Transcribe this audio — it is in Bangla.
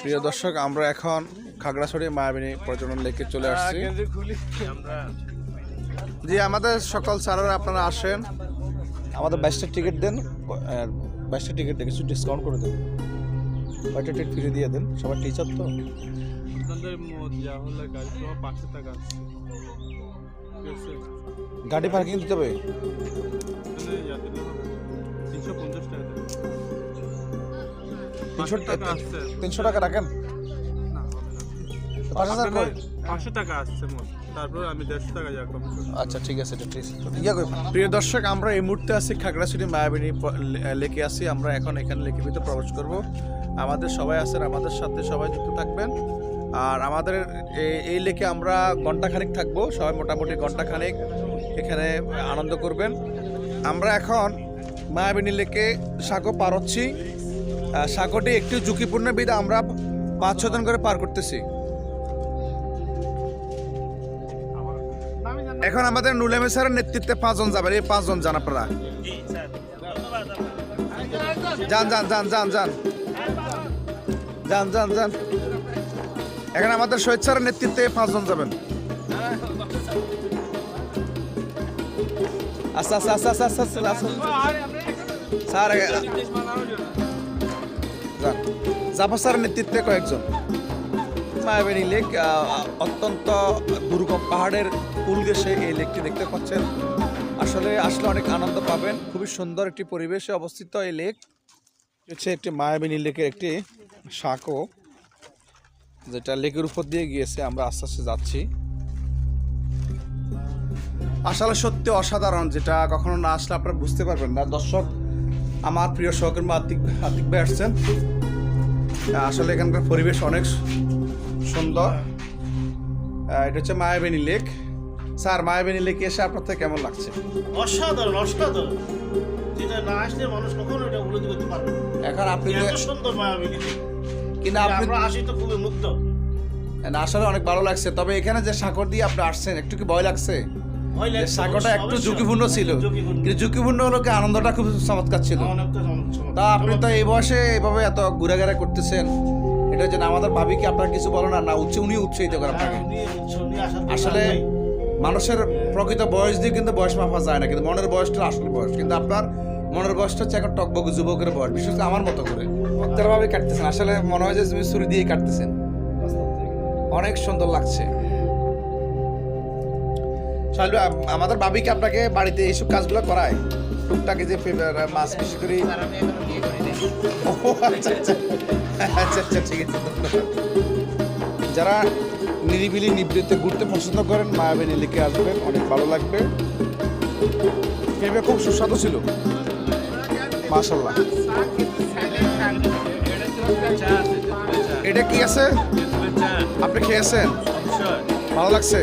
প্রিয় দর্শক, আমরা এখন খাগড়াছড়ি মায়াবিনী পর্যটন লেকে চলে আসছি। জি, আমাদের সকল স্যারেরা আপনারা আসেন, আমাদের 22টা টিকিট দেন, 22টা টিকিট কিছু ডিসকাউন্ট করে দেন, 5টা টিকিট ফ্রি দিয়ে দেন, সবার টিচার তো। গাড়ি পার্কিং দিতে হবে 300 টাকা রাখেন। 500 টাকা আসছে মোট, তারপর আমি 150 টাকা যা কম। আচ্ছা ঠিক আছে, প্রিয় দর্শক, আমরা এই মুহূর্তে আছি খাগড়াছড়ি মায়াবিনী লেকে আছি। আমরা এখন এখানে লেকের ভিতরে প্রবেশ করব। আমাদের সবাই আছেন, আমাদের সাথে সবাই যুক্ত থাকবেন। আর আমাদের এই লেকে আমরা ঘন্টাখানেক থাকবো, সবাই মোটামুটি ঘন্টাখানেক এখানে আনন্দ করবেন। আমরা এখন মায়াবিনী লেকে সাঁকো পার হচ্ছি। সাঁকোটি একটু ঝুঁকিপূর্ণ বিধে আমরা 5-6 জন করে পার করতেছি। এখন আমাদের নুলেমে স্যারের নেতৃত্বে 5 জন যাবেন। এই 5 জন যান আপনারা, যান যান যান যান যান যান যান যান। এখন আমাদের শহীদ স্যারের নেতৃত্বে 5 জন যাবেন। আচ্ছা আচ্ছা আচ্ছা আচ্ছা আচ্ছা স্যার, জাফর স্যারের নেতৃত্বে কয়েকজন। মায়াবিনী লেক অত্যন্ত দুর্গম পাহাড়ের কুল ঘেঁষে এই লেকটি দেখতে পাচ্ছেন। আসলে অনেক আনন্দ পাবেন। খুবই সুন্দর একটি পরিবেশে অবস্থিত এই লেক। হচ্ছে একটি মায়াবিনী লেকের একটি সাঁকো, যেটা লেকের উপর দিয়ে গিয়েছে। আমরা আস্তে আস্তে যাচ্ছি। আসলে সত্যি অসাধারণ, যেটা কখনো না আসলে আপনারা বুঝতে পারবেন না। দর্শক, আমার প্রিয় সহকর্মী আতিক ভাই আসছেন। আসলে এখানকার পরিবেশ অনেক সুন্দর। এটা হচ্ছে মায়াবিনী লেক। স্যার, মায়াবিনী লেকে এসে আপনার থেকে কেমন লাগছে? অসাধারণ অসাধারণ, যেটা না আসলে মানুষ কখনো এটা উপলব্ধি করতে পারবে না। এখন আপনি এত সুন্দর মায়াবিনী লেক, কিন্তু আমরা আসি তো খুবই মুগ্ধ। আসলে অনেক ভালো লাগছে। তবে এখানে যে সাঁকর দিয়ে আপনি আসছেন, একটু কি ভয় লাগছে? সাঁকোটা একটু ঝুঁকিপূর্ণ ছিল, কিন্তু ঝুঁকিপূর্ণ হলো কি আনন্দটা খুব চমৎকার ছিল। তা আপনি তো এই বয়সে এইভাবে এত ঘুরাঘুরা করতেছেন, এটা যে আমাদের ভাবি কি আপনার কিছু বলো না? উনি উৎসাহিত করে আপনাকে। আসলে মানুষের প্রকৃত বয়স দিয়ে কিন্তু বয়স মাপা যায় না, কিন্তু মনের বয়সটা আসল বয়স। কিন্তু আপনার মনের বয়সটা হচ্ছে এখন টকবক যুবকের বয়স, বিশেষ করে আমার মতো করে ভাবে কাটতেছেন। আসলে মনে হয় যে তুমি ছুরি দিয়ে কাটতেছেন। অনেক সুন্দর লাগছে। আমাদের ভাবিকে আপনাকে বাড়িতে এইসব কাজগুলো করায়, টুকটাক যে মাছ বেশি করে। আচ্ছা আচ্ছা ঠিক আছে। যারা নিরিবিলি নিবৃত্তে ঘুরতে পছন্দ করেন, মায়াবিনী লেকে আসবেন, অনেক ভালো লাগবে। খুব সুস্বাদু ছিল, মাশাআল্লাহ। এটা কি আছে? আপনি খেয়েছেন? ভালো লাগছে?